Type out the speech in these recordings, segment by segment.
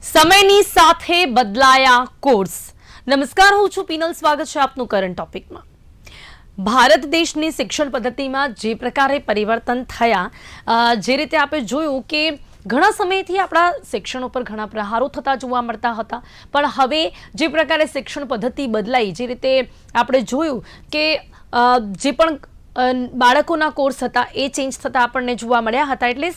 સમયની સાથે બદલાયા કોર્સ. નમસ્કાર, હું છું પીનલ. સ્વાગત છે આપનું કરંટ ટોપિકમાં. ભારત દેશની શિક્ષણ પદ્ધતિમાં જે પ્રકારે પરિવર્તન થયા, જે રીતે આપણે જોયું કે ઘણા સમયથી આપણા શિક્ષણ ઉપર ઘણા પ્રહારો થતા જોવા મળતા હતા, પણ હવે જે પ્રકારે શિક્ષણ પદ્ધતિ બદલાઈ, જે રીતે આપણે જોયું કે જે પણ બાળકોના કોર્સ હતા એ ચેન્જ થતા આપણને જોવા મળ્યા હતા, એટલે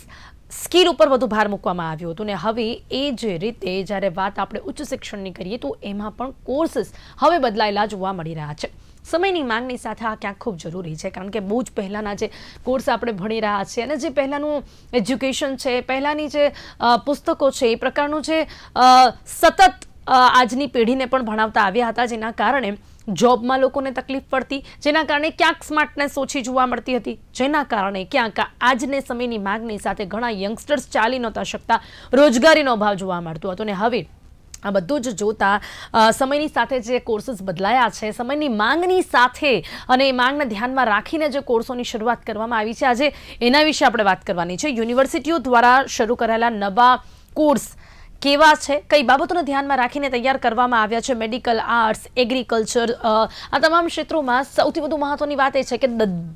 સ્કિલ ઉપર વધુ ભાર મૂકવામાં આવ્યો હતો. ને હવે એ જ રીતે જ્યારે વાત આપણે ઉચ્ચ શિક્ષણની કરીએ તો એમાં પણ કોર્સીસ હવે બદલાયેલા જોવા મળી રહ્યા છે. સમયની માંગની સાથે આ ક્યાંક ખૂબ જરૂરી છે, કારણ કે બહુ જ પહેલાંના જે કોર્સ આપણે ભણી રહ્યા છીએ અને જે પહેલાંનું એજ્યુકેશન છે, પહેલાંની જે પુસ્તકો છે, એ પ્રકારનું જે સતત આજની પેઢીને પણ ભણાવતા આવ્યા હતા, જેના કારણે જોબમાં લોકોને તકલીફ પડતી, જેના કારણે ક્યાંક સ્માર્ટનેસ ઓછી જોવા મળતી હતી, જેના કારણે ક્યાંક આજને સમયની માંગની સાથે ઘણા યંગસ્ટર્સ ચાલી નહોતા શકતા, રોજગારીનો અભાવ જોવા મળતો હતો. અને હવે આ બધું જ જોતા સમયની સાથે જે કોર્સીસ બદલાયા છે, સમયની માંગની સાથે અને એ માંગને ધ્યાનમાં રાખીને જે કોર્સોની શરૂઆત કરવામાં આવી છે, આજે એના વિશે આપણે વાત કરવાની છે. યુનિવર્સિટીઓ દ્વારા શરૂ કરાયેલા નવા કોર્સ કેવા છે, કઈ બાબતોને ધ્યાનમાં રાખીને તૈયાર કરવામાં આવ્યા છે. મેડિકલ, આર્ટ્સ, એગ્રીકલ્ચર, આ તમામ ક્ષેત્રોમાં સૌથી વધુ મહત્વની વાત એ છે કે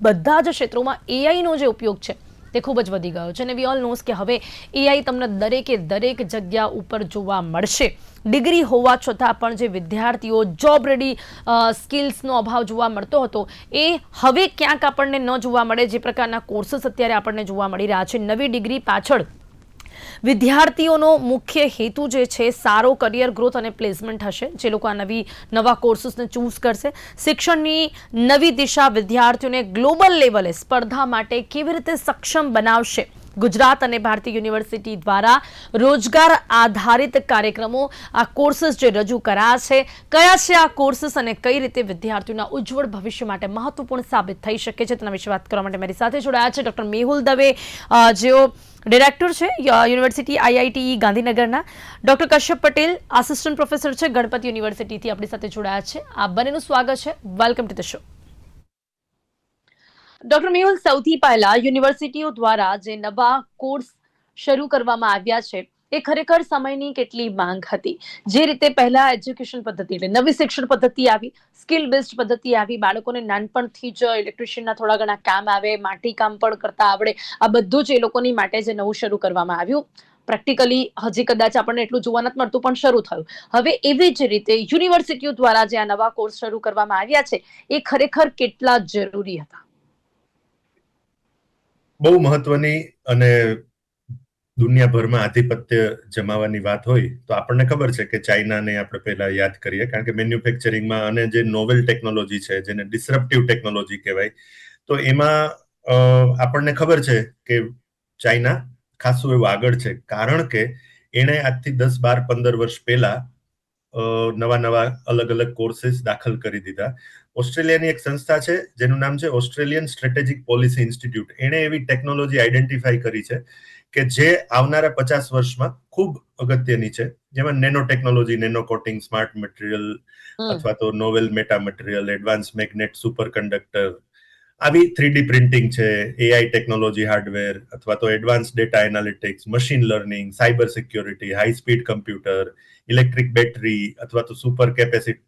બધા જ ક્ષેત્રોમાં એઆઈનો જે ઉપયોગ છે તે ખૂબ જ વધી ગયો છે. અને વી ઓલ નોઝ કે હવે એઆઈ તમને દરેક જગ્યા ઉપર જોવા મળશે. ડિગ્રી હોવા છતાં પણ જે વિદ્યાર્થીઓ જોબ રેડી સ્કિલ્સનો અભાવ જોવા મળતો હતો, એ હવે ક્યાંક આપણને ન જોવા મળે. જે પ્રકારના કોર્સીસ અત્યારે આપણને જોવા મળી રહ્યા છે, નવી ડિગ્રી પાછળ વિદ્યાર્થીઓનો મુખ્ય હેતુ જે છે સારો કરિયર ગ્રોથ અને પ્લેસમેન્ટ હશે. જે લોકો આ નવા કોર્સીસને ચૂઝ કરશે, શિક્ષણની નવી દિશા વિદ્યાર્થીઓને ગ્લોબલ લેવલે સ્પર્ધા માટે કેવી રીતે સક્ષમ બનાવશે. ગુજરાત અને ભારતીય યુનિવર્સિટી દ્વારા રોજગાર આધારિત કાર્યક્રમો, આ કોર્સીસ જે રજૂ કરાયા છે, કયા છે આ કોર્સીસ અને કઈ રીતે વિદ્યાર્થીઓના ઉજ્જવળ ભવિષ્ય માટે મહત્વપૂર્ણ સાબિત થઈ શકે છે, તેના વિશે વાત કરવા માટે મારી સાથે જોડાયા છે ડૉક્ટર મેહુલ દવે, જેઓ ડિરેક્ટર છે યુનિવર્સિટી આઈઆઈટી ગાંધીનગરના, doctor Kashyap Patel, assistant professor છે ગણપત યુનિવર્સિટીથી, આપણી સાથે જોડાયા છે. આ બંનેનું સ્વાગત છે. Welcome to the show. Doctor Mehul, સૌથી પહેલા યુનિવર્સિટીઓ દ્વારા જે નવા કોર્સ શરૂ કરવામાં આવ્યા છે, એ ખરેખર સમયની કેટલી માંગ હતી? જે રીતે પહેલા એજ્યુકેશન પદ્ધતિ એટલે નવી શિક્ષણ પદ્ધતિ આવી, સ્કિલ બેઝડ પદ્ધતિ આવી, બાળકોને નાનપણથી જ ઇલેક્ટ્રિશિયનના થોડા ઘણા કામ આવે, માટી કામ પણ કરતા આવડે, આ બધું જ એ લોકોની માટે જે નવું શરૂ કરવામાં આવ્યું, પ્રેક્ટિકલી હજી કદાચ આપણને એટલું જોવા નથી મળતું, પણ શરૂ થયું. હવે એવી જ રીતે યુનિવર્સિટીઓ દ્વારા જે આ નવા કોર્સ શરૂ કરવામાં આવ્યા છે, એ ખરેખર કેટલા જરૂરી હતા? બહુ મહત્વની અને દુનિયાભરમાં આધિપત્ય જમાવવાની વાત હોય તો આપણને ખબર છે કે ચાઇનાને આપણે પહેલા યાદ કરીએ, કારણ કે મેન્યુફેક્ચરિંગમાં અને જે નોવેલ ટેકનોલોજી છે, જેને ડિસરપ્ટિવ ટેકનોલોજી કહેવાય, તો એમાં આપણને ખબર છે કે ચાઇના ખાસું એવું આગળ છે, કારણ કે એણે આજથી 10-12-15 વર્ષ પહેલા નવા અલગ અલગ કોર્સીસ દાખલ કરી દીધા. ઓસ્ટ્રેલિયાની એક સંસ્થા છે જેનું નામ છે ઓસ્ટ્રેલિયન સ્ટ્રેટેજિક પોલિસી ઇન્સ્ટિટ્યૂટ. એણે એવી ટેકનોલોજી આઈડેન્ટિફાઈ કરી છે કે જે આવનારા 50 વર્ષમાં ખૂબ અગત્યની છે, જેમાં nano technology, nano coating, smart material અથવા તો novel meta material, advance magnet, super conductor, આવી 3D પ્રિન્ટિંગ છે, એઆઈ ટેકનોલોજી હાર્ડવેર અથવા તો advance data analytics, machine learning, cyber security, high speed computer, electric battery અથવા તો super capacity,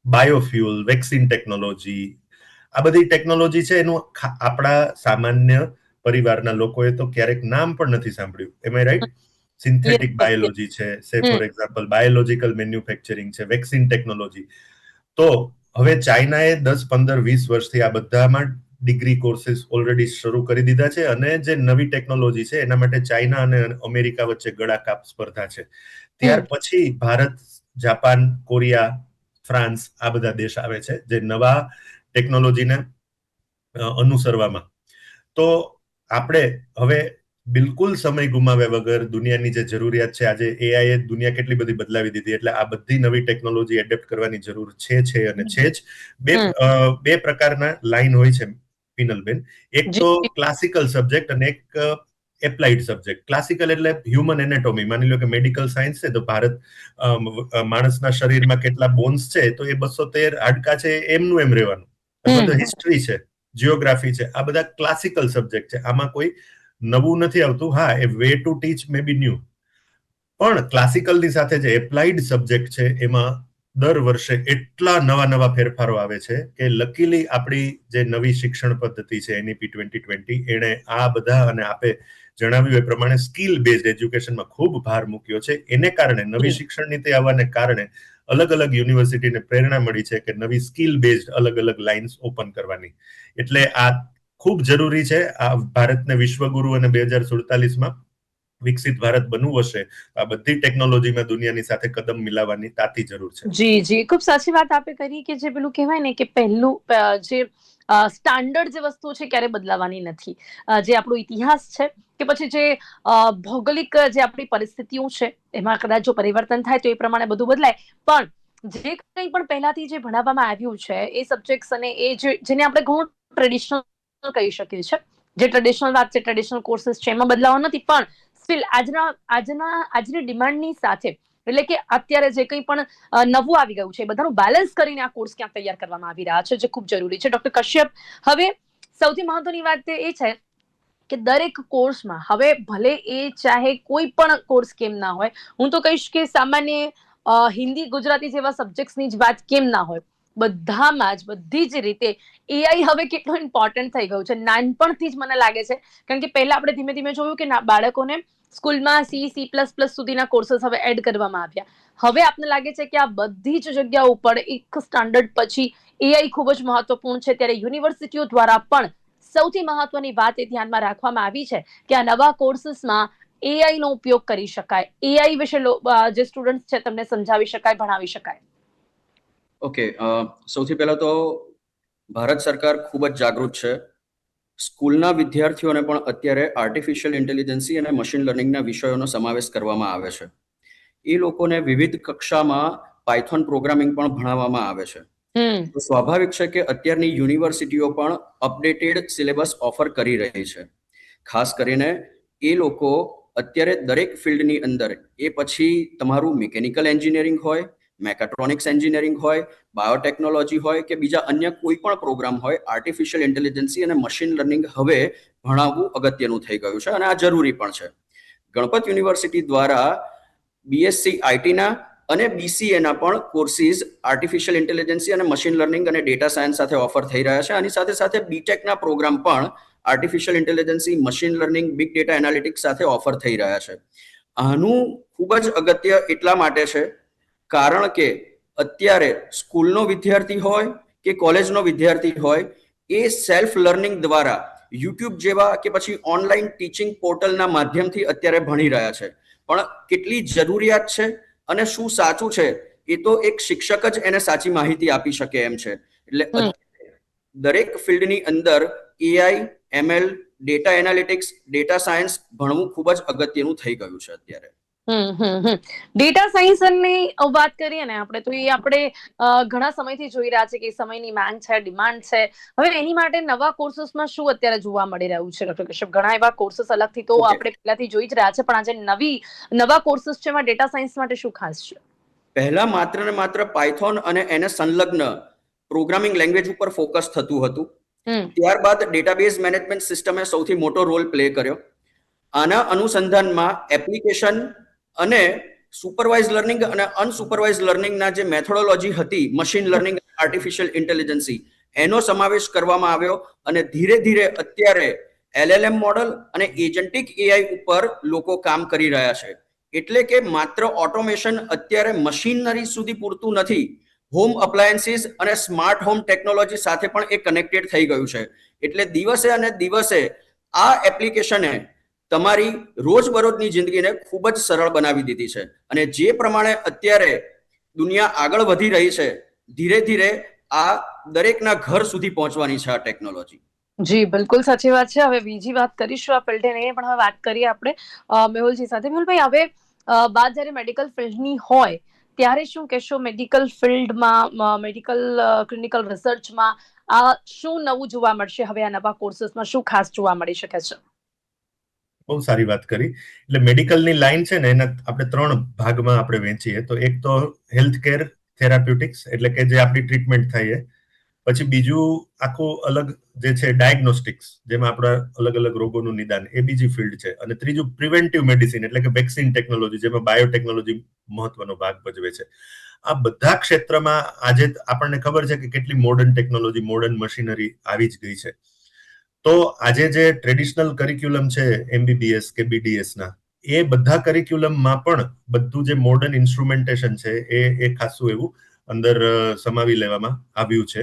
biofuel, vaccine technology, આ બધી ટેકનોલોજી છે એનું આપણા સામાન્ય પરિવારના લોકોએ તો ક્યારેક નામ પણ નથી સાંભળ્યું. એમ આઈ રાઈટ? સિન્થેટિક બાયોલોજી છે, સે ફોર એક્ઝામ્પલ બાયોલોજિકલ મેન્યુફેક્ચરિંગ છે, વેક્સિન ટેકનોલોજી. તો હવે ચાઇનાએ 10-15-20 વર્ષથી આ બધામાં ડિગ્રી કોર્સીસ ઓલરેડી શરૂ કરી દીધા છે, અને જે નવી ટેકનોલોજી છે એના માટે ચાઇના અને અમેરિકા વચ્ચે ગળાકાપ સ્પર્ધા છે. ત્યાર પછી ભારત, જાપાન, કોરિયા, ફ્રાન્સ, આ બધા દેશ આવે છે જે નવા ટેકનોલોજીને અનુસરવામાં. તો આપણે હવે બિલકુલ સમય ગુમાવ્યા વગર દુનિયાની જે જરૂરિયાત છે, આજે એઆઈએ દુનિયા કેટલી બધી બદલાવી દીધી, એટલે આ બધી નવી ટેકનોલોજી એડેપ્ટ કરવાની જરૂર છે અને છે જ. બે પ્રકારના લાઈન હોય છે પિનલબેન. એક તો ક્લાસિકલ સબ્જેક્ટ અને એક એપ્લાઇડ સબ્જેક્ટ. ક્લાસિકલ એટલે હ્યુમન એનેટોમી. માની લો કે મેડિકલ સાયન્સ છે તો ભારત માણસના શરીરમાં કેટલા બોન્સ છે તો એ 213 હાડકા છે એમનું એમ રહેવાનું. અથવા તો હિસ્ટ્રી છે, જીઓગ્રાફી છે, આ બધા ક્લાસિકલ સબ્જેક્ટ છે. આમાં કોઈ નવું નથી આવતું. હા, a way to teach may be new. પણ ક્લાસિકલની સાથે જે એપ્લાઇડ સબ્જેક્ટ છે એમાં દર વર્ષે એટલા નવા ફેરફારો આવે છે કે લકીલી આપણી જે નવી શિક્ષણ પદ્ધતિ છે એનઈપી 2020 એણે આ બધા અને આપે જણાવ્યું એ પ્રમાણે સ્કિલ બેઝડ એજ્યુકેશનમાં ખૂબ ભાર મૂક્યો છે. એને કારણે નવી શિક્ષણ નીતિ આવવાને કારણે અલગ યુનિવર્સિટીને પ્રેરણા મળી છે કે નવી સ્કિલ બેઝડ અલગ લાઇન્સ ઓપન કરવાની. એટલે આ ખૂબ જરૂરી છે. આ ભારતને વિશ્વગુરુ અને 2047માં વિકસિત ભારત બનવું હશે, આ બધી ટેકનોલોજીમાં દુનિયાની સાથે કદમ મિલાવવાની તાતી જરૂર છે. જી ખૂબ સાચી વાત આપે કરી કે જે પેલું કહેવાય ને કે પહેલું જે સ્ટાન્ડર્ડ જે વસ્તુ છે ક્યારે બદલાવાની નથી. જે આપણો ઇતિહાસ છે કે પછી જે ભૌગોલિક જે આપણી પરિસ્થિતિઓ છે એમાં કદાચ જો પરિવર્તન થાય તો એ પ્રમાણે બધું બદલાય. પણ જે કંઈ પણ પહેલાથી જે ભણાવવામાં આવ્યું છે એ સબ્જેક્ટ્સ અને એ જેને આપણે ઘણું ટ્રેડિશનલ કહી શકીએ છીએ, જે ટ્રેડિશનલ વાત છે, ટ્રેડિશનલ કોર્सेस છે, એમાં બદલાવ નથી. પણ સ્ટીલ આજની ડિમાન્ડની સાથે, એટલે કે અત્યારે જે કંઈ પણ નવું આવી ગયું છે એ બધાનું બેલેન્સ કરીને આ કોર્સ ક્યાં તૈયાર કરવામાં આવી રહ્યા છે, જે ખૂબ જરૂરી છે. ડોક્ટર કશ્યપ, હવે સૌથી મહત્વની વાત એ છે કે દરેક કોર્સમાં હવે ભલે એ ચાહે કોઈ પણ કોર્સ કેમ ના હોય, હું તો કહીશ કે સામાન્ય હિન્દી ગુજરાતી જેવા સબ્જેક્ટ્સની જ વાત કેમ ના હોય, બધામાં જ બધી જ રીતે એઆઈ હવે કેટલું ઇમ્પોર્ટન્ટ થઈ ગયું છે નાનપણથી જ મને લાગે છે. કારણ કે પહેલા આપણે ધીમે ધીમે જોયું કે બાળકોને સ્કૂલમાં C++ સુધીના કોર્सेस હવે એડ કરવામાં આવ્યા. હવે આપને લાગે છે કે આ બધી જ જગ્યાઓ ઉપર એક સ્ટાન્ડર્ડ પછી એઆઈ ખૂબ જ મહત્વપૂર્ણ છે. ત્યારે યુનિવર્સિટીઓ દ્વારા પણ સૌથી મહત્વની વાત એ ધ્યાનમાં રાખવામાં આવી છે કે આ નવા કોર્सेसમાં એઆઈ નો ઉપયોગ કરી શકાય. એઆઈ વિશે જે સ્ટુડન્ટ છે તમને સમજાવી શકાય, ભણાવી શકાય. ઓકે, સૌથી પહેલા તો ભારત સરકાર ખૂબ જ જાગૃત છે. સ્કૂલના વિદ્યાર્થીઓને પણ અત્યારે આર્ટિફિશિયલ ઇન્ટેલિજન્સી અને મશીન લર્નિંગના વિષયોનો સમાવેશ કરવામાં આવે છે. એ લોકોને વિવિધ કક્ષામાં પાયથોન પ્રોગ્રામિંગ પણ ભણાવવામાં આવે છે. તો સ્વાભાવિક છે કે અત્યારની યુનિવર્સિટીઓ પણ અપડેટેડ સિલેબસ ઓફર કરી રહી છે. ખાસ કરીને એ લોકો અત્યારે દરેક ફિલ્ડની અંદર, એ પછી તમારું મિકેનિકલ એન્જિનિયરિંગ હોય, મેકાટ્રોનિક્સ એન્જિનિયરિંગ હોય, બાયોટેકનોલોજી હોય કે બીજા અન્ય કોઈ પણ પ્રોગ્રામ હોય, આર્ટિફિશિયલ ઇન્ટેલિજન્સી અને મશીન લર્નિંગ હવે ભણાવવું અગત્યનું થઈ ગયું છે અને આ જરૂરી પણ છે. ગણપત યુનિવર્સિટી દ્વારા બીએસસી આઈટીના અને બીસીએના પણ કોર્સિસ આર્ટિફિશિયલ ઇન્ટેલિજન્સી અને મશીન લર્નિંગ અને ડેટા સાયન્સ સાથે ઓફર થઈ રહ્યા છે. આની સાથે સાથે બીટેકના પ્રોગ્રામ પણ artificial intelligence, machine learning, big data analytics સાથે ઓફર થઈ રહ્યા છે. આનું ખૂબ જ અગત્ય એટલા માટે છે કારણ કે અત્યારે સ્કૂલનો વિદ્યાર્થી હોય કે કોલેજનો વિદ્યાર્થી હોય, એ સેલ્ફ લર્નિંગ દ્વારા યુટ્યુબ જેવા કે પછી ઓનલાઈન ટીચિંગ પોર્ટલના માધ્યમથી અત્યારે ભણી રહ્યા છે. પણ કેટલી જરૂરિયાત છે અને શું સાચું છે એ તો એક શિક્ષક જ એને સાચી માહિતી આપી શકે એમ છે. એટલે દરેક ફિલ્ડની અંદર AI, ML, data analytics, data science ભણવું ખૂબ જ અગત્યનું થઈ ગયું છે અત્યારે. ડેટા સાયન્સ ની વાત કરીએ ને આપણે, તો એ આપણે ઘણા સમયથી જોઈ રહ્યા છે કે સમયની માંગ છે, ડિમાન્ડ છે. હવે એની માટે નવા કોર્सेसમાં શું અત્યારે જોવા મળી રહ્યું છે ડોક્ટર કશ્યપ? ઘણા એવા કોર્सेस અલગથી તો આપણે પહેલાથી જોઈ જ રહ્યા છે, પણ આજે નવા કોર્सेस છે એમાં ડેટા સાયન્સ માટે શું ખાસ છે? પહેલા માત્ર ને માત્ર પાયથોન અને એને સંલગ્ન પ્રોગ્રામિંગ લેંગ્વેજ ઉપર ફોકસ થતું હતું. ત્યારબાદ ડેટાબેઝ મેનેજમેન્ટ સિસ્ટમે સૌથી મોટો રોલ પ્લે કર્યો. આના અનુસંધાનમાં એપ્લિકેશન અને સુપરવાઇઝ લર્નિંગ અને અનસુપરવાઇઝ લર્નિંગના જે મેથોડોલોજી હતી, મશીન લર્નિંગ, આર્ટિફિશિયલ ઇન્ટેલિજન્સી, એનો સમાવેશ કરવામાં આવ્યો અને ધીરે ધીરે અત્યારે એલએલએમ મોડલ અને એજન્ટિક એઆઈ ઉપર લોકો કામ કરી રહ્યા છે. એટલે કે માત્ર ઓટોમેશન અત્યારે મશીનરી સુધી પૂરતું નથી, હોમ અપ્લાયન્સીસ અને સ્માર્ટ હોમ ટેકનોલોજી સાથે પણ એ કનેક્ટેડ થઈ ગયું છે. એટલે દિવસે અને દિવસે આ એપ્લિકેશને તમારી રોજબરોજની જિંદગીને ખૂબ જ સરળ બનાવી દીધી છે. અને જે પ્રમાણે અત્યારે દુનિયા આગળ વધી રહી છે, ધીરે ધીરે આ દરેકના ઘર સુધી પહોંચવાની છે આ ટેકનોલોજી. જી બિલકુલ સાચી વાત છે. હવે બીજી વાત કરીશું આ ફિલ્ડે, પણ હવે વાત કરીએ આપણે મેહુલજી સાથે. મેહુલભાઈ, હવે વાત જ્યારે મેડિકલ ફિલ્ડની હોય ત્યારે શું કહેશો, મેડિકલ ફિલ્ડમાં, મેડિકલ ક્લિનિકલ રિસર્ચમાં આ શું નવું જોવા મળશે? હવે આ નવા કોર્सेसમાં શું ખાસ જોવા મળી શકે છે? બહુ સારી વાત કરી. એટલે મેડિકલની લાઈન છે ને, એના આપણે 3 ભાગમાં આપણે વહેંચીએ. તો એક તો હેલ્થ કેર થેરાપ્યુટિક્સ, એટલે કે જે આપણી ટ્રીટમેન્ટ થાય. પછી બીજું આખું અલગ જે છે ડાયગ્નોસ્ટિક્સ, જેમાં આપણા અલગ અલગ રોગોનું નિદાન, એ બીજી ફિલ્ડ છે. અને ત્રીજું પ્રિવેન્ટિવ મેડિસિન એટલે કે વેક્સિન ટેકનોલોજી, જેમાં બાયોટેકનોલોજી મહત્વનો ભાગ ભજવે છે. આ બધા ક્ષેત્રમાં આજે આપણને ખબર છે કે કેટલી મોડર્ન ટેકનોલોજી, મોડર્ન મશીનરી આવી જ ગઈ છે. તો આજે જે ટ્રેડિશનલ કરિક્યુલમ છે MBBS કે BDS ના, એ બધા કરિક્યુલમમાં પણ બધું જે મોડર્ન ઇન્સ્ટ્રુમેન્ટેશન છે એ ખાસું એવું અંદર સમાવી લેવામાં આવ્યું છે.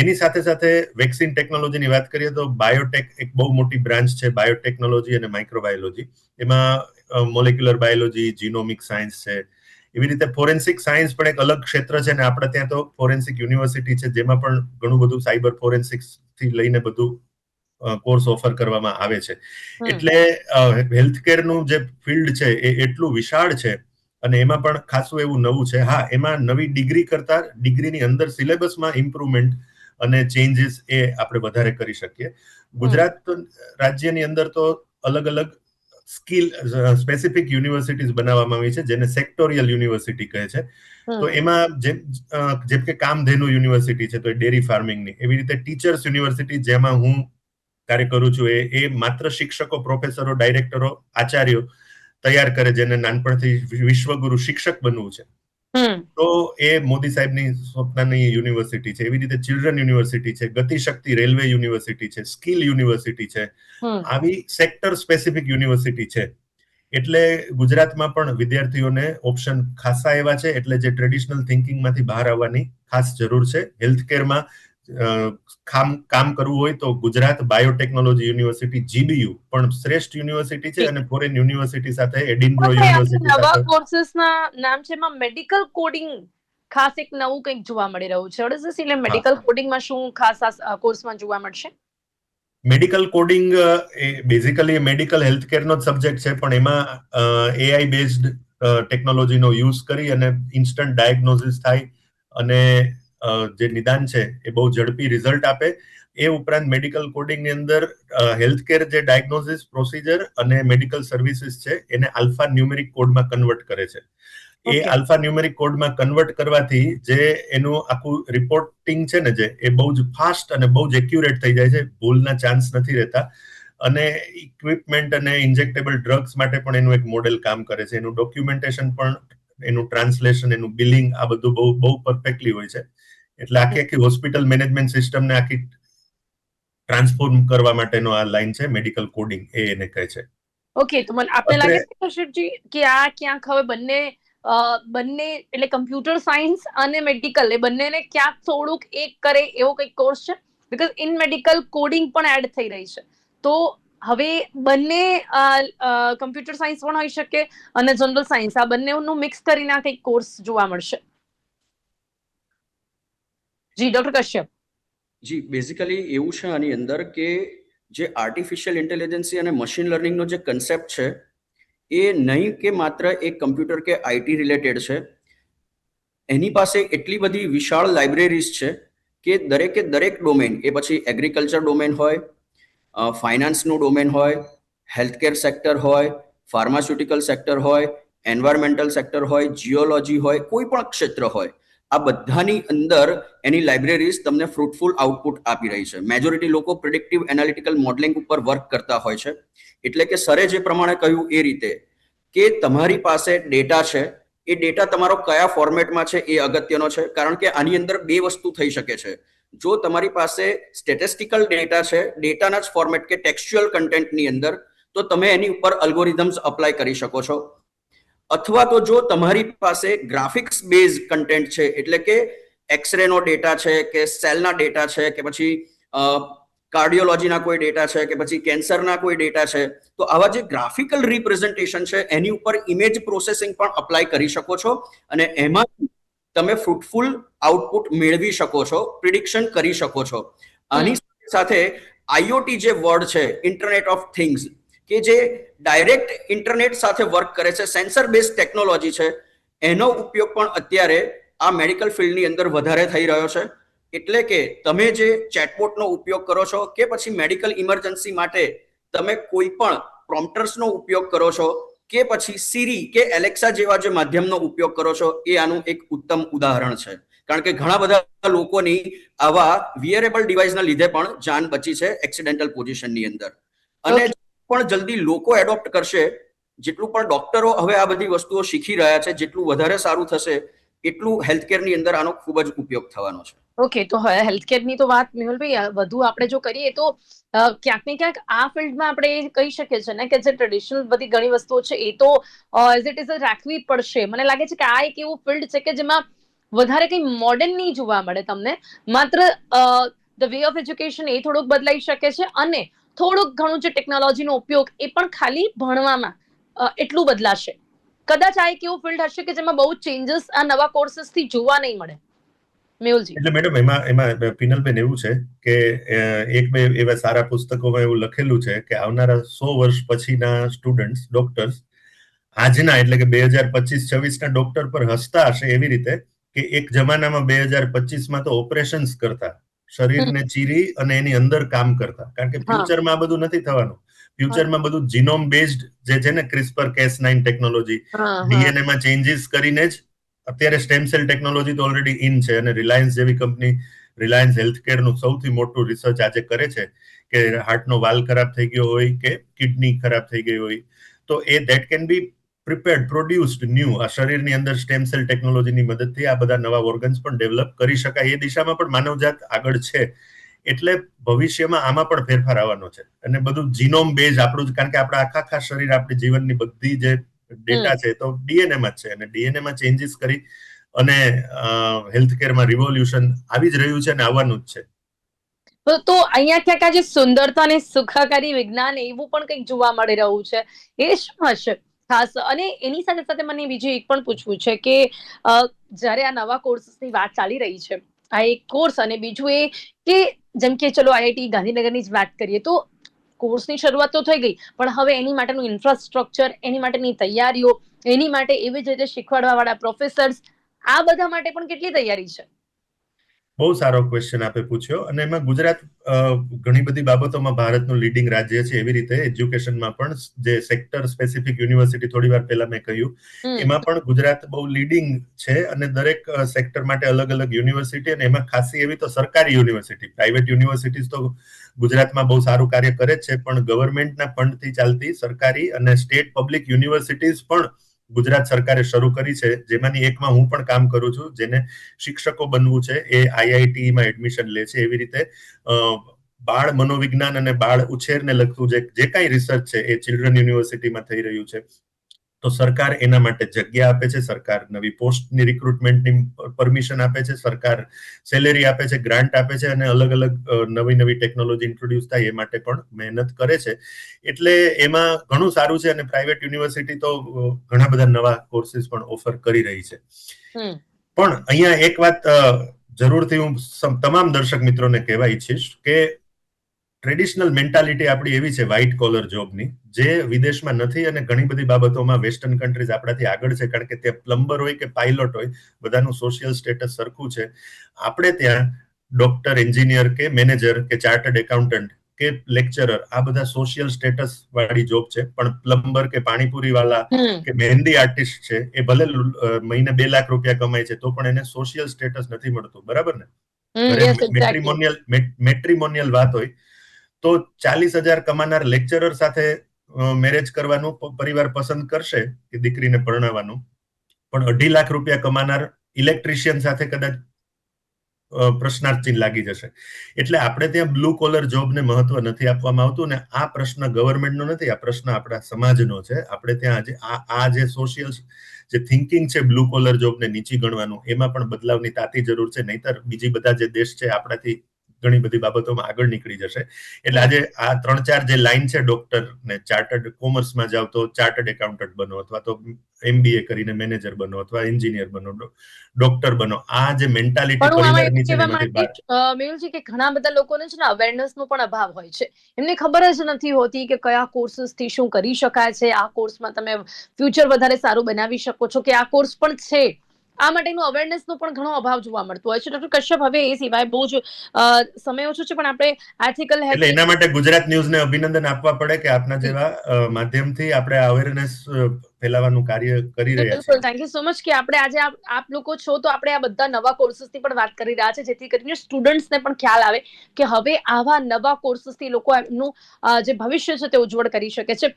એની સાથે સાથે વેક્સિન ટેકનોલોજીની વાત કરીએ તો બાયોટેક એક બહુ મોટી બ્રાન્ચ છે, બાયોટેકનોલોજી અને માઇક્રોબાયોલોજી. એમાં મોલેક્યુલર બાયોલોજી, જીનોમિક સાયન્સ છે. એવી રીતે ફોરેન્સિક સાયન્સ પણ એક અલગ ક્ષેત્ર છે, ને આપણે ત્યાં તો ફોરેન્સિક યુનિવર્સિટી છે, જેમાં પણ ઘણું બધું સાયબર ફોરેન્સિક્સ થી લઈને બધું કોર્સ ઓફર કરવામાં આવે છે. એટલે હેલ્થકેરનું જે ફિલ્ડ છે એ એટલું વિશાળ છે, અને એમાં પણ ખાસું એવું નવું છે. હા, એમાં નવી ડિગ્રી કરતા ડિગ્રીની અંદર સિલેબસમાં ઇમ્પ્રુવમેન્ટ અને ચેન્જીસ એ આપણે વધારે કરી શકીએ. ગુજરાત રાજ્યની અંદર તો અલગ અલગ સ્કિલ સ્પેસિફિક યુનિવર્સિટીઝ બનાવવામાં આવી છે, જેને સેક્ટોરિયલ યુનિવર્સિટી કહે છે. તો એમાં જેમ કે કામધેનુ યુનિવર્સિટી છે, તો એ ડેરી ફાર્મિંગની. એવી રીતે ટીચર્સ યુનિવર્સિટી, જેમાં હું કાર્ય કરું છું, એ માત્ર શિક્ષકો, પ્રોફેસરો, ડાયરેક્ટરો, આચાર્યો તૈયાર કરે, જેને નાનપણથી વિશ્વગુરુ શિક્ષક બનવું છે. તો એ મોદી સાહેબની સ્વપ્નની યુનિવર્સિટી છે. એવી રીતે ચિલ્ડ્રન યુનિવર્સિટી છે, ગતિશક્તિ રેલવે યુનિવર્સિટી છે, સ્કિલ યુનિવર્સિટી છે. આવી સેક્ટર સ્પેસિફિક યુનિવર્સિટી છે. એટલે ગુજરાતમાં પણ વિદ્યાર્થીઓને ઓપ્શન ખાસા એવા છે. એટલે જે ટ્રેડિશનલ થિંકિંગમાંથી બહાર આવવાની ખાસ જરૂર છે. હેલ્થકેરમાં કામ કરવું હોય તો ગુજરાત બાયોટેકનોલોજી યુનિવર્સિટી GBU પણ શ્રેષ્ઠ યુનિવર્સિટી છે, અને ફોરેન યુનિવર્સિટી સાથે એડિનબ્રો યુનિવર્સિટી નવા સાથે કોર્સીસના નામ છે, એમાં મેડિકલ કોડિંગ ખાસ એક નવું કંઈક જોવા મળી રહ્યું છે. What is this? એટલે મેડિકલ કોડિંગમાં શું ખાસ આ કોર્સમાં જોવા મળશે? મેડિકલ કોડિંગ એ બેઝિકલી મેડિકલ હેલ્થકેરનો જ સબ્જેક્ટ છે, પણ એમાં AI બેઝડ ટેકનોલોજીનો યુઝ કરી અને ઇન્સ્ટન્ટ ડાયગ્નોસિસ થાય, અને જે નિદાન છે એ બહુ ઝડપી રિઝલ્ટ આપે. એ ઉપરાંત મેડિકલ કોડિંગની અંદર હેલ્થકેર જે ડાયગ્નોસિસ પ્રોસિજર અને મેડિકલ સર્વિસીસ છે એને આલ્ફા ન્યુમેરિક કોડમાં કન્વર્ટ કરે છે. એ આલ્ફા ન્યુમેરિક કોડમાં કન્વર્ટ કરવાથી જે એનું આખું રિપોર્ટિંગ છે ને, જે એ બહુ જ ફાસ્ટ અને બહુ જ એક્યુરેટ થઈ જાય છે. ભૂલના ચાન્સ નથી રહેતા. અને ઇક્વિપમેન્ટ અને ઇન્જેક્ટેબલ ડ્રગ્સ માટે પણ એનું એક મોડેલ કામ કરે છે. એનું ડોક્યુમેન્ટેશન પણ, એનું ટ્રાન્સલેશન, એનું બિલિંગ, આ બધું બહુ પરફેક્ટલી હોય છે. એટલે આખી હોસ્પિટલ મેનેજમેન્ટ સિસ્ટમને આખી ટ્રાન્સફોર્મ કરવા માટેનો આ લાઈન છે મેડિકલ કોડિંગ, એ એને કહે છે. ઓકે, તો મને આપને લાગે છે કશ્યપજી કે આ ક્યાંક હવે બંને એટલે કમ્પ્યુટર સાયન્સ અને મેડિકલ, એ બંનેને ક્યાંક થોડુંક એક કરે એવો કંઈક કોર્સ છે? બીકોઝ ઇન મેડિકલ કોડિંગ પણ એડ થઈ રહી છે. તો હવે બંને કમ્પ્યુટર સાયન્સ પણ હોઈ શકે અને જનરલ સાયન્સ, આ બંનેનું મિક્સ કરીને આ કંઈક કોર્સ જોવા મળશે. જી ડોક્ટર કશ્યપ. જી, બેઝિકલી એવું છે આની અંદર કે જે આર્ટિફિશિયલ ઇન્ટેલિજન્સી અને મશીન લર્નિંગનો જે કન્સેપ્ટ છે એ નહીં કે માત્ર એક કમ્પ્યુટર કે IT રિલેટેડ છે. એની પાસે એટલી બધી વિશાળ લાઇબ્રેરીઝ છે કે દરેક ડોમેન, એ પછી એગ્રીકલ્ચર ડોમેન હોય, ફાઇનાન્સનું ડોમેન હોય, હેલ્થકેર સેક્ટર હોય, ફાર્માસ્યુટિકલ સેક્ટર હોય, એન્વાયરમેન્ટલ સેક્ટર હોય, જીઓલોજી હોય, કોઈ પણ ક્ષેત્ર હોય, આ બધાની અંદર એની લાઇબ્રેરીઝ તમને ફ્રૂટફુલ આઉટપુટ આપી રહી છે. મેજોરિટી લોકો પ્રિડિક્ટિવ એનાલિટિકલ મોડેલિંગ ઉપર વર્ક કરતા હોય છે. એટલે કે સરે જે પ્રમાણે કહ્યું એ રીતે કે તમારી પાસે ડેટા છે, એ ડેટા તમારો કયા ફોર્મેટમાં છે એ અગત્યનો છે. કારણ કે આની અંદર બે વસ્તુ થઈ શકે છે. જો તમારી પાસે સ્ટેટિસ્ટિકલ ડેટા છે, ડેટાના જ ફોર્મેટ કે ટેક્સ્ચ્યુઅલ કન્ટેન્ટની અંદર, તો તમે એની ઉપર અલ્ગોરિધમ્સ અપ્લાય કરી શકો છો. અથવા તો જો તમારી પાસે ગ્રાફિક્સ બેઝ કન્ટેન્ટ છે, એટલે કે એક્સરે નો ડેટા છે, કે સેલના ડેટા છે, કે પછી કાર્ડિયોલોજીના કોઈ ડેટા છે, કે પછી કેન્સરના કોઈ ડેટા છે, તો આવા જે ગ્રાફિકલ રિપ્રેઝન્ટેશન છે એની ઉપર ઇમેજ પ્રોસેસિંગ પણ અપ્લાય કરી શકો છો, અને એમાં તમે ફ્રૂટફુલ આઉટપુટ મેળવી શકો છો, પ્રિડિક્શન કરી શકો છો. આની સાથે IoT જે વર્ડ છે, ઇન્ટરનેટ ઓફ થિંગ્સ, કે જે ડાયરેક્ટ ઇન્ટરનેટ સાથે વર્ક કરે છે, સેન્સર બેઝ ટેકનોલોજી છે, એનો ઉપયોગ પણ અત્યારે આ મેડિકલ ફિલ્ડની અંદર વધારે થઈ રહ્યો છે. એટલે કે તમે જે ચેટબોટનો ઉપયોગ કરો છો, કે પછી મેડિકલ ઇમરજન્સી માટે તમે કોઈ પણ પ્રોમ્પ્ટર્સનો ઉપયોગ કરો છો, કે પછી સિરી કે એલેક્સા જેવા જે માધ્યમનો ઉપયોગ કરો છો, એ આનું એક ઉત્તમ ઉદાહરણ છે. કારણ કે ઘણા બધા લોકોની આવા વિયરેબલ ડિવાઇસના લીધે પણ જાન બચી છે એક્સિડેન્ટલ પોઝિશનની અંદર. અને પણ જલ્દી લોકો એડોપ્ટ કરશે, જેટલું પણ ડોક્ટરો હવે આ બધી વસ્તુઓ શીખી રહ્યા છે, જેટલું વધારે સારું થશે એટલું હેલ્થકેરની અંદર આનો ખૂબ જ ઉપયોગ થવાનો છે. ઓકે, તો હવે હેલ્થકેરની તો વાત મેહુલભાઈ વધુ આપણે જો કરીએ તો ક્યાંક ને ક્યાંક આ ફિલ્ડમાં આપણે એ કહી શકીએ છીએ ને કે જે ટ્રેડિશનલ બધી ઘણી વસ્તુઓ છે એ તો એઝ ઇટ ઇઝ રાખવી પડશે. મને લાગે છે કે આ એક એવું ફિલ્ડ છે કે જેમાં વધારે કંઈ મોડર્ન નહીં જોવા મળે તમને. માત્ર ધ વે ઓફ એજ્યુકેશન એ થોડુંક બદલાઈ શકે છે અને થોડુંક ઘણું જે ટેકનોલોજીનો ઉપયોગ એ પણ ખાલી ભણવામાં એટલું બદલાશે. કદાચ આ એક એવું ફિલ્ડ હશે કે જેમાં બહુ ચેન્જીસ આ નવા કોર્સીસથી જોવા નહીં મળે. મેહુલજી. એટલે મેડમ એમાં પિનલબેન એવું છે કે એક બે એવા સારા પુસ્તકોમાં એવું લખેલું છે કે આવનારા 100 વર્ષ પછીના સ્ટુડન્ટ્સ ડોક્ટર્સ આજના એટલે કે 2025-26 ના ડોક્ટર પર હસતા હશે એવી રીતે કે એક જમાનામાં 2025માં તો ઓપરેશન્સ કરતા, શરીરને ચીરી અને એની અંદર કામ કરતા, કારણ કે ફ્યુચરમાં આ બધું નથી થવાનું. ફ્યુચરમાં બધું જીનોમ બેઝડ જે છે ને CRISPR-Cas9 ટેકનોલોજી, ડીએનએમાં ચેન્જીસ કરીને જ અત્યારે સ્ટેમ સેલ ટેકનોલોજી તો ઓલરેડી ઇન છે અને રિલાયન્સ જેવી કંપની, રિલાયન્સ હેલ્થકેરનું સૌથી મોટું રિસર્ચ આજે કરે છે કે હાર્ટનો વાલ ખરાબ થઈ ગયો હોય કે કિડની ખરાબ થઈ ગઈ હોય તો એ that can be prepared, produced new. આ શરીરની અંદર સ્ટેમ સેલ ટેકનોલોજીની મદદથી આ બધા નવા ઓર્ગન્સ પણ ડેવલપ કરી શકાય. એ દિશામાં પણ માનવજાત આગળ છે. એટલે ભવિષ્યમાં આમાં પણ ફેરફાર આવવાનો છે અને બધું જીનોમ બેઝ આપણું જ, કારણ કે આપણા આખા શરીર, આપણી જીવનની બધી જે ડેટા છે તો ડીએનએમાં જ છે અને ડીએનએમાં ચેન્જીસ કરી અને હેલ્થકેરમાં રિવોલ્યુશન આવી જ રહ્યું છે અને આવવાનું જ છે. તો અહીંયા ક્યાંક આજે સુંદરતા અને સુખાકારી વિજ્ઞાન એવું પણ કંઈક જોવા મળી રહ્યું છે. એ શું હશે ખાસ? અને એની સાથે સાથે મને બીજું એક પણ પૂછવું છે કે જ્યારે આ નવા કોર્સની વાત ચાલી રહી છે, આ એક કોર્સ અને બીજું એ કે જેમ કે ચલો આઈઆઈટી ગાંધીનગરની જ વાત કરીએ તો કોર્સની શરૂઆત તો થઈ ગઈ, પણ હવે એની માટેનું ઇન્ફ્રાસ્ટ્રક્ચર, એની માટેની તૈયારીઓ, એની માટે એવી જ રીતે શીખવાડવા વાળા પ્રોફેસર્સ, આ બધા માટે પણ કેટલી તૈયારી છે? બહુ સારો ક્વેશ્ચન આપે પૂછ્યો અને એમાં ગુજરાત ઘણી બધી બાબતોમાં ભારતનું લીડિંગ રાજ્ય છે. એવી રીતે એજ્યુકેશનમાં પણ જે સેક્ટર સ્પેસિફિક યુનિવર્સિટી થોડી વાર પહેલા મેં કહ્યું એમાં પણ ગુજરાત બહુ લીડિંગ છે અને દરેક સેક્ટર માટે અલગ અલગ યુનિવર્સિટી અને એમાં ખાસી એવી તો સરકારી યુનિવર્સિટી, પ્રાઇવેટ યુનિવર્સિટીઝ તો ગુજરાતમાં બહુ સારું કાર્ય કરે જ છે, પણ ગવર્મેન્ટના ફંડથી ચાલતી સરકારી અને સ્ટેટ પબ્લિક યુનિવર્સિટીઝ પણ ગુજરાત સરકારે શરૂ કરી છે, જેમાંની એકમાં હું પણ કામ કરું છું, જેને શિક્ષકો બનવું છે. એ આઈઆઈટીમાં એડમિશન લે છે. એવી રીતે બાળ મનોવિજ્ઞાન અને બાળ ઉછેરને લગતું જે કાંઈ રિસર્ચ છે એ ચિલ્ડ્રન યુનિવર્સિટીમાં થઈ રહ્યું છે. તો સરકાર એના માટે જગ્યા આપે છે, સરકાર નવી પોસ્ટની રિક્રુટમેન્ટની પરમિશન આપે છે, સરકાર સેલેરી આપે છે, ગ્રાન્ટ આપે છે અને અલગ અલગ નવી ટેકનોલોજી ઇન્ટ્રોડ્યુસ થાય એ માટે પણ મહેનત કરે છે. એટલે એમાં ઘણું સારું છે અને પ્રાઇવેટ યુનિવર્સિટી તો ઘણા બધા નવા કોર્સીસ પણ ઓફર કરી રહી છે. પણ અહીંયા એક વાત જરૂરથી હું તમામ દર્શક મિત્રોને કહેવા ઈચ્છીશ કે ટ્રેડિશનલ મેન્ટાલિટી આપણી એવી છે વ્હાઇટ કોલર જોબની, જે વિદેશમાં નથી અને ઘણી બધી બાબતોમાં વેસ્ટર્ન કન્ટ્રીઝ આપણાથી આગળ છે, કારણ કે ત્યાં પ્લમ્બર હોય કે પાયલોટ હોય બધાનું સોશિયલ સ્ટેટસ સરખું છે. આપણે ત્યાં ડોક્ટર, એન્જિનિયર કે મેનેજર કે ચાર્ટર્ડ એકાઉન્ટન્ટ કે લેક્ચરર, આ બધા સોશિયલ સ્ટેટસ વાળી જોબ છે. પણ પ્લમ્બર કે પાણીપુરી વાળા કે મહેંદી આર્ટિસ્ટ છે એ ભલે મહિને 2 લાખ રૂપિયા કમાય છે તો પણ એને સોશિયલ સ્ટેટસ નથી મળતું, બરાબર ને? મેટ્રિમોનિયલ વાત હોય તો 40,000 કમાનાર લેક્ચરર સાથે મેરેજ કરવાનું પરિવાર પસંદ કરશે કે દીકરીને પરણાવવાનું, પણ 2.5 લાખ રૂપિયા કમાનાર ઇલેક્ટ્રિશિયન સાથે કદાચ પ્રશ્નાર્થ ચિહ્ન લાગી જશે. એટલે આપણે ત્યાં બ્લુ કોલર જોબને મહત્વ નથી આપવામાં આવતું ને આ પ્રશ્ન ગવર્મેન્ટનો નથી, આ પ્રશ્ન આપણા સમાજનો છે. આપણે ત્યાં આજે આ જે સોશિયલ જે થિંકિંગ છે બ્લુ કોલર જોબને નીચી ગણવાનું, એમાં પણ બદલાવની તાતી જરૂર છે. નહીતર બીજી બધા જે દેશ છે આપણાથી ઘણી બધી બાબતોમાં આગળ નીકળી જશે. એટલે આજે આ 3-4 જે લાઈન છે, ડોક્ટર ને ચાર્ટર્ડ કોમર્સમાં જાવ તો ચાર્ટર્ડ એકાઉન્ટન્ટ બનો, અથવા તો MBA કરીને મેનેજર બનો, અથવા એન્જિનિયર બનો, ડોક્ટર બનો. આ જે મેન્ટાલિટી પરિવારની છે એમાંથી બહાર મેહુલજી કે ઘણા બધા લોકોને છે ને અવેરનેસનો પણ અભાવ હોય છે. એમને ખબર જ નથી હોતી કે કયા કોર્સીસથી શું કરી શકાય છે, આ કોર્સમાં તમે ફ્યુચર વધારે સારું બનાવી શકો છો કે આ કોર્સ પણ છે. આ માટેનું અવેરનેસનો પણ ઘણો અભાવ જોવા મળતો હોય છે. ડોક્ટર કશ્યપ, હવે એ સિવાય બહુ જ સમય ઓછો છે, પણ આપણે આર્ટિકલ એટલે એના માટે ગુજરાત ન્યૂઝને અભિનંદન આપવા પડે કે આપના જેવા માધ્યમથી આપણે અવેરનેસ ફેલાવવાનું કાર્ય કરી રહ્યા બિલકુલ, છીએ. થેન્ક યુ સો મચ કે આપણે આજે આપ લોકો છો તો આપણે આ બધા નવા કોર્સીસની પણ વાત કરી રહ્યા છે, જેથી કરીને સ્ટુડન્ટ્સને પણ ખ્યાલ આવે કે હવે આવા નવા કોર્સીસથી લોકો એમનું જે ભવિષ્ય છે તે ઉજ્જવળ કરી શકે છે.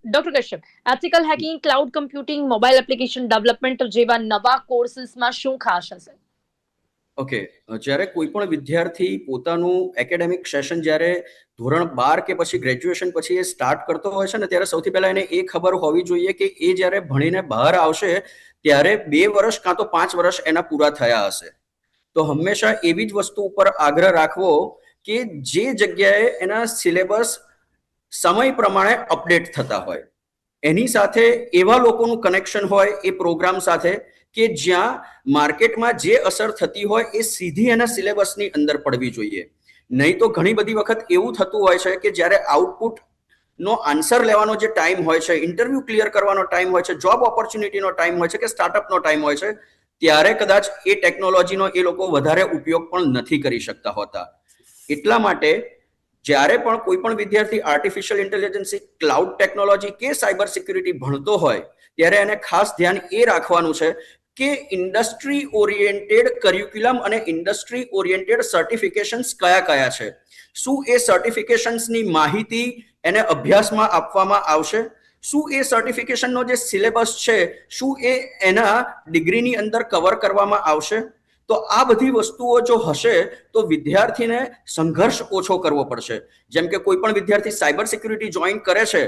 Doctor Kashyap, ethical hacking, cloud computing, mobile application development જેવા નવા કોર્સીસમાં શું ખાસ હશે? ઓકે, જ્યારે કોઈ પણ વિદ્યાર્થી પોતાનું એકેડેમિક સેશન જ્યારે ધોરણ 12 કે પછી ગ્રેજ્યુએશન પછી એ સ્ટાર્ટ કરતો હોય છે ને, ત્યારે સૌથી પહેલા એને એ ખબર હોવી જોઈએ કે એ જ્યારે ભણીને બહાર આવશે ત્યારે 2 વર્ષ કાં તો 5 વર્ષ એના પૂરા થયા હશે. તો હંમેશા એવી જ વસ્તુ ઉપર આગ્રહ રાખવો કે જે જગ્યાએ એના સિલેબસ સમય પ્રમાણે અપડેટ થતા હોય, એની સાથે એવા લોકોનું કનેક્શન હોય એ પ્રોગ્રામ સાથે કે જ્યાં માર્કેટમાં જે અસર થતી હોય એ સીધી એના સિલેબસની અંદર પડવી જોઈએ. નહીં તો ઘણી બધી વખત એવું થતું હોય છે કે જ્યારે આઉટપુટ નો આન્સર લેવાનો જે ટાઈમ હોય છે, ઇન્ટરવ્યુ ક્લિયર કરવાનો ટાઈમ હોય છે, જોબ ઓપોર્ચ્યુનિટીનો ટાઈમ હોય છે કે સ્ટાર્ટઅપનો ટાઈમ હોય છે, ત્યારે કદાચ એ ટેકનોલોજીનો એ લોકો વધારે ઉપયોગ પણ નથી કરી શકતા હોતા. એટલા માટે જ્યારે પણ કોઈ પણ વિદ્યાર્થી આર્ટિફિશિયલ ઇન્ટેલિજન્સ, ક્લાઉડ ટેકનોલોજી કે સાયબર સિક્યુરિટી ભણતો હોય ત્યારે એને ખાસ ધ્યાન એ રાખવાનું છે કે ઇન્ડસ્ટ્રી ઓરિએન્ટેડ કરિક્યુલમ અને ઇન્ડસ્ટ્રી ઓરિએન્ટેડ સર્ટિફિકેશન્સ કયા કયા છે. શું એ સર્ટિફિકેશન્સની માહિતી એને અભ્યાસમાં આપવામાં આવશે? શું એ સર્ટિફિકેશનનો જે સિલેબસ છે શું એ એના ડિગ્રીની અંદર કવર કરવામાં આવશે? તો આ બધી વસ્તુઓ જો હશે તો વિદ્યાર્થીને સંઘર્ષ ઓછો કરવો પડશે. જેમ કે કોઈ પણ વિદ્યાર્થી સાયબર સિક્યુરિટી જોઈન કરે છે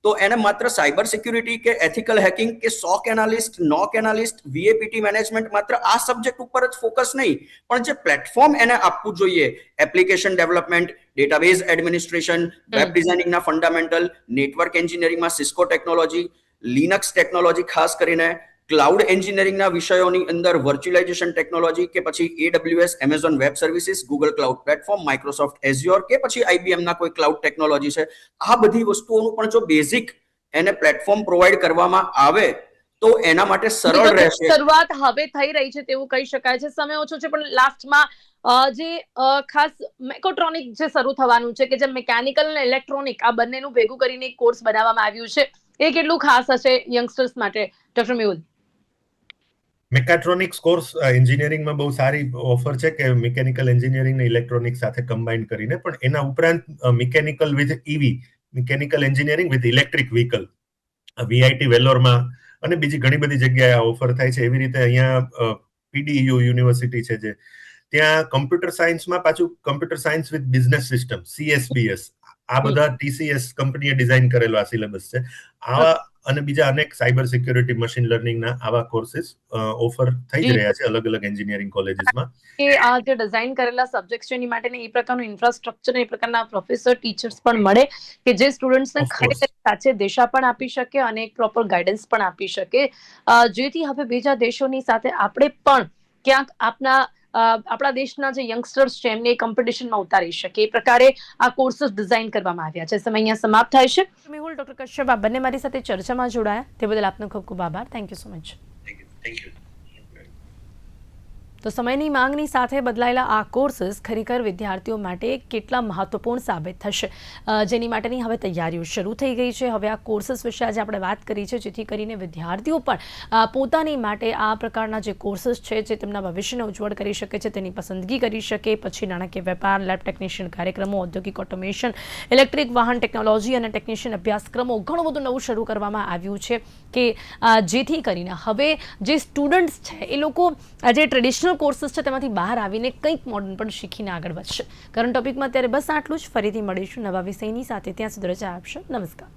તો એને માત્ર સાયબર સિક્યુરિટી કે એથિકલ હેકિંગ કે SOC analyst, NOC analyst, VAPT management માત્ર આ સબ્જેક્ટ ઉપર જ ફોકસ નહીં, પણ જે પ્લેટફોર્મ એને આપવું જોઈએ, application development, database administration, web ડિઝાઇનિંગના ફંડામેન્ટલ, નેટવર્ક એન્જિનિયરિંગમાં સિસ્કો ટેકનોલોજી, લિનક્સ ટેકનોલોજી, ખાસ કરીને ક્લાઉડ એન્જિનિયરિંગના વિષયોની અંદર વર્ચ્યુઅલાઇઝેશન ટેકનોલોજી કે પછી AWS, Amazon web services, Google cloud platform, Microsoft Azure કે પછી IBM ના કોઈ ક્લાઉડ ટેકનોલોજી છે, આ બધી વસ્તુઓનું પણ જો બેઝિક એને પ્લેટફોર્મ પ્રોવાઈડ કરવામાં આવે તો એના માટે સરળ રહેશે. શરૂઆત હવે થઈ રહી છે તેવું કહી શકાય છે. સમય ઓછો છે પણ લાસ્ટમાં જે ખાસ મેકોટ્રોનિક જે શરૂ થવાનું છે કે જે મિકેનિકલ અને ઇલેક્ટ્રોનિક આ બંનેનું ભેગું કરીને એક કોર્સ બનાવવામાં આવ્યું છે, એ કેટલું ખાસ હશે યંગસ્ટર્સ માટે? ડોક્ટર મેહુલ. મેકાટ્રોનિક્સ કોર્સ એન્જિનિયરિંગમાં બહુ સારી ઓફર છે કે મિકેનિકલ એન્જિનિયરિંગ ને ઇલેક્ટ્રોનિક્સ સાથે કમ્બાઈન કરીને, પણ એના ઉપરાંત mechanical with EV, mechanical engineering with electric vehicle, VIT વેલોરમાં અને બીજી ઘણી બધી જગ્યાએ આ ઓફર થાય છે. એવી રીતે અહીંયા PDU યુનિવર્સિટી છે જે ત્યાં કમ્પ્યુટર સાયન્સમાં પાછું computer science with business system, CSBS, આ બધા TCS કંપનીએ ડિઝાઇન કરેલો આ સિલેબસ છે. આવા અને બીજા અનેક સાયબર સિક્યુરિટી, મશીન લર્નિંગના આવા કોર્सेस ઓફર થઈ જ રહ્યા છે અલગ અલગ એન્જિનિયરિંગ કોલેજીસમાં. કે આ જે ડિઝાઇન કરેલા સબ્જેક્ટ્સ છે એની માટે એ પ્રકારનું ઇન્ફ્રાસ્ટ્રક્ચર, એ પ્રકારના પ્રોફેસર, ટીચર્સ પણ મળે કે જે સ્ટુડન્ટ્સને ખરેખર સાચે દિશા પણ આપી શકે અને એક પ્રોપર ગાઈડન્સ પણ આપી શકે, જેથી હવે બીજા દેશોની સાથે આપણે પણ ક્યાંક આપણા દેશના જે યંગસ્ટર્સ છે એમને કોમ્પિટિશનમાં ઉતારી શકે એ પ્રકારે આ કોર્सेस ડિઝાઇન કરવામાં આવ્યા છે. સમય અહીંયા સમાપ્ત થાય છે. મેહુલ, ડોક્ટર કશ્યપ, આ બંને મારી સાથે ચર્ચામાં જોડાયા તે બદલ આપનો ખૂબ ખૂબ આભાર. Thank you so much. Thank you. તો સમયની માંગની સાથે બદલાયેલા આ કોર્सेस ખરેખર વિદ્યાર્થીઓ માટે કેટલા મહત્વપૂર્ણ સાબિત થશે, જેની માટેની હવે તૈયારીઓ શરૂ થઈ ગઈ છે. હવે આ કોર્सेस વિશે આજે આપણે વાત કરી છે, જેથી કરીને વિદ્યાર્થીઓ પણ પોતાની માટે આ પ્રકારના જે કોર્सेस છે જે તેમના ભવિષ્યને ઉજ્જવળ કરી શકે છે તેની પસંદગી કરી શકે. પછી નાણાકીય વેપાર, લેબ ટેકનિશિયન કાર્યક્રમો, ઔદ્યોગિક ઓટોમેશન, ઇલેક્ટ્રિક વાહન ટેકનોલોજી અને ટેકનિશિયન અભ્યાસક્રમો, ઘણું બધું નવું શરૂ કરવામાં આવ્યું છે કે જેથી કરીને હવે જે સ્ટુડન્ટ્સ છે એ લોકો જે ટ્રેડિશનલ કોર્सेस છે તેમાંથી બહાર આવીને કંઈક મોડર્ન પણ શીખીને આગળ વધશે. કરંટ ટોપિકમાં અત્યારે બસ આટલું જ. ફરીથી મળીશું નવા વિષયની સાથે. ત્યાં સુધી રજા આપશો. નમસ્કાર.